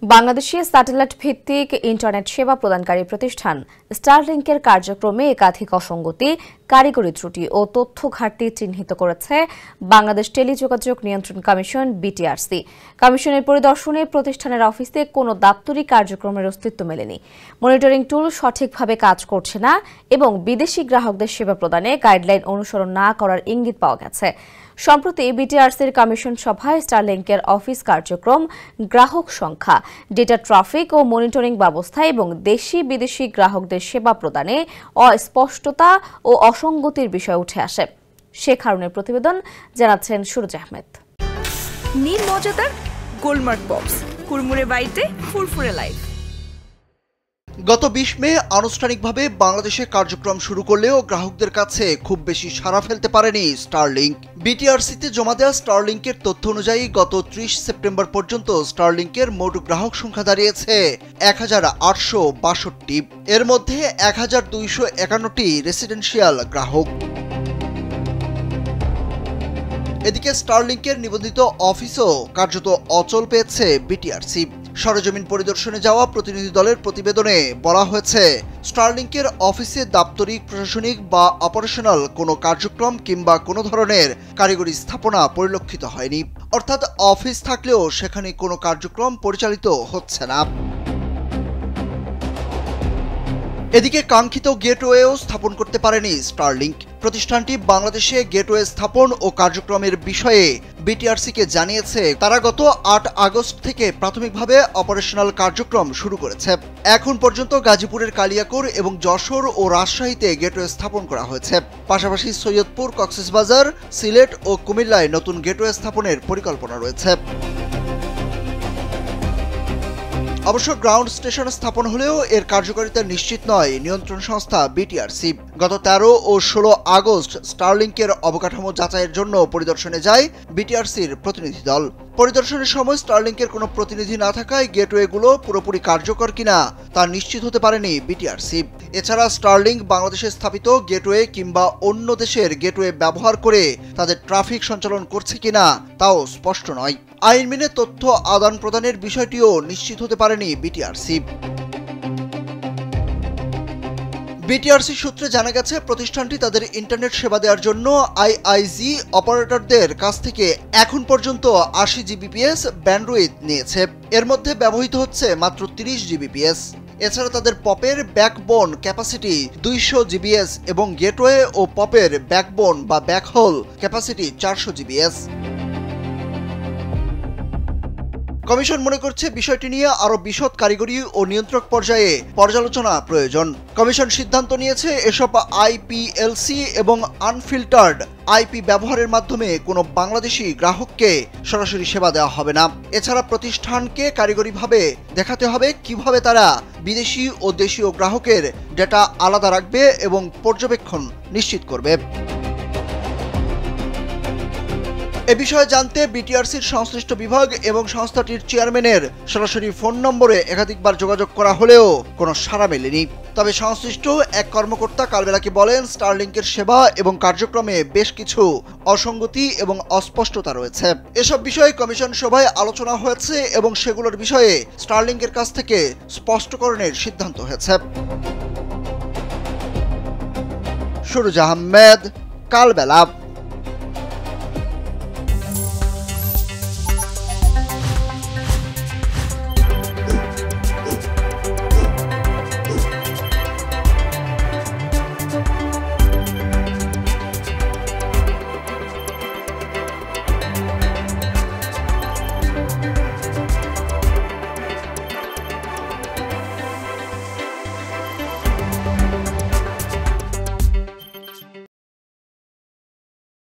বাংলাদেশে স্যাটেলাইট ভিত্তিক ইন্টারনেট সেবা প্রদানকারী প্রতিষ্ঠান স্টারলিংকের কার্যক্রমে একাধিক অসঙ্গতি, কারিগরি ত্রুটি ও তথ্য ঘাটতি চিহ্নিত করেছে বাংলাদেশ টেলিযোগাযোগ নিয়ন্ত্রণ কমিশন বিটিআরসি। কমিশনের পরিদর্শনে প্রতিষ্ঠানের অফিসে কোনো দাপ্তরিক কার্যক্রমের অস্তিত্ব মেলেনি, মনিটরিং টুল সঠিকভাবে কাজ করছে না এবং বিদেশি গ্রাহকদের সেবা প্রদানে গাইডলাইন অনুসরণ না করার ইঙ্গিত পাওয়া গেছে। সম্প্রতি বিটিআরসির কমিশন সভায় স্টারলিংকের অফিস কার্যক্রম, গ্রাহক সংখ্যা, ডেটা ট্রাফিক ও মনিটরিং ব্যবস্থা এবং দেশি বিদেশি গ্রাহকদের সেবা প্রদানে অস্পষ্টতা ও অসঙ্গতির বিষয় উঠে আসে। শেখ হারুনের প্রতিবেদন, জানাচ্ছেন সুরজ আহমেদ। নীল মজাদার গোলমার্ক বক্স, কুরমুরে বাইতে ফুরফুরে লাইফ। গত 20 মে আনুষ্ঠানিকভাবে বাংলাদেশে কার্যক্রম শুরু করলেও গ্রাহকদের কাছে খুব বেশি সাড়া ফেলতে পারেনি স্টারলিংক। বিটিআরসিতে জমা দেওয়া স্টারলিংকের তথ্য অনুযায়ী গত 30 সেপ্টেম্বর পর্যন্ত স্টারলিংকের মোট গ্রাহক সংখ্যা দাঁড়িয়েছে 1862। এর মধ্যে 1251টি রেসিডেন্সিয়াল গ্রাহক। এদিকে স্টারলিংকের নিবন্ধিত অফিসও কার্যত অচল পেয়েছে বিটিআরসি। সরেজমিন পরিদর্শনে যাওয়া প্রতিনিধি দলের প্রতিবেদনে বলা হয়েছে, স্টারলিংকের অফিসে দাপ্তরিক, প্রশাসনিক বা অপারেশনাল কোনো কার্যক্রম কিংবা কোনো ধরনের কারিগরি স্থাপনা পরিলক্ষিত হয়নি। অর্থাৎ অফিস থাকলেও সেখানে কোনো কার্যক্রম পরিচালিত হচ্ছে না। এদিকে কাঙ্ক্ষিত গেটওয়েও স্থাপন করতে পারেনি স্টারলিংক। প্রতিষ্ঠানটি বাংলাদেশে গেটওয়ে স্থাপন ও কার্যক্রমের বিষয়ে বিটিআরসিকে জানিয়েছে তারা গত 8 আগস্ট থেকে প্রাথমিকভাবে অপারেশনাল কার্যক্রম শুরু করেছে। এখন পর্যন্ত গাজীপুরের কালিয়াকৈর এবং যশোর ও রাজশাহীতে গেটওয়ে স্থাপন করা হয়েছে। পাশাপাশি সৈয়দপুর, কক্সবাজার, সিলেট ও কুমিল্লায় নতুন গেটওয়ে স্থাপনের পরিকল্পনা রয়েছে। অবশ্য গ্রাউন্ড স্টেশন স্থাপন হলেও এর কার্যকারিতা নিশ্চিত নয় নিয়ন্ত্রণ সংস্থা বিটিআরসি। গত 13 ও 16 আগস্ট স্টারলিংকের অবকাঠামো যাচাইয়ের জন্য পরিদর্শনে যায় বিটিআরসির প্রতিনিধি দল। পরিদর্শনের সময় স্টারলিংকের কোনো প্রতিনিধি না থাকায় গেটওয়েগুলো পুরোপুরি কার্যকর কিনা তা নিশ্চিত হতে পারেনি বিটিআরসি। এছাড়া স্টারলিংক বাংলাদেশে স্থাপিত গেটওয়ে কিংবা অন্য দেশের গেটওয়ে ব্যবহার করে তাদের ট্রাফিক সঞ্চালন করছে কিনা তাও স্পষ্ট নয়। আইন মেনে তথ্য আদান প্রদানের বিষয়টিও নিশ্চিত হতে পারেনি বিটিআরসি। বিটিআরসি সূত্রে জানা গেছে, প্রতিষ্ঠানটি তাদের ইন্টারনেট সেবা দেওয়ার জন্য আইআইজি অপারেটরদের কাছ থেকে এখন পর্যন্ত 80 জিবিপিএস ব্যান্ডউইথ নিয়েছে। এর মধ্যে ব্যবহৃত হচ্ছে মাত্র 30 জিবিপিএস। এছাড়া তাদের পপের ব্যাকবোন ক্যাপাসিটি 200 জিবিএস এবং গেটওয়ে ও পপের ব্যাকবোন বা ব্যাকহোল ক্যাপাসিটি 400 জিবিএস। কমিশন মনে করছে বিষয়টি নিয়ে আরো বিশদ কারিগরি ও নিয়ন্ত্রক পর্যায়ে পর্যালোচনা প্রয়োজন। কমিশন সিদ্ধান্ত নিয়েছে এসব আইপিএলসি এবং আনফিল্টার্ড আইপি ব্যবহারের মাধ্যমে কোনো বাংলাদেশি গ্রাহককে সরাসরি সেবা দেওয়া হবে না। এছাড়া প্রতিষ্ঠানকে কারিগরিভাবে দেখাতে হবে কিভাবে তারা বিদেশি ও দেশীয় গ্রাহকের ডেটা আলাদা রাখবে এবং পর্যবেক্ষণ নিশ্চিত করবে। এ বিষয়ে জানতে বিটিআরসির সংশ্লিষ্ট বিভাগ এবং সংস্থাটির চেয়ারম্যানের সরাসরি ফোন নম্বরে একাধিকবার যোগাযোগ করা হলেও কোনো সাড়া মেলেনি। তবে সংশ্লিষ্ট এক কর্মকর্তা কালবেলাকে বলেন, স্টারলিংকের সেবা এবং কার্যক্রমে বেশ কিছু অসঙ্গতি এবং অস্পষ্টতা রয়েছে। এসব বিষয়ে কমিশন সভায় আলোচনা হয়েছে এবং সেগুলোর বিষয়ে স্টারলিংকের কাছ থেকে স্পষ্টকরণের সিদ্ধান্ত হয়েছে। সুরজ আহমেদ, কালবেলা।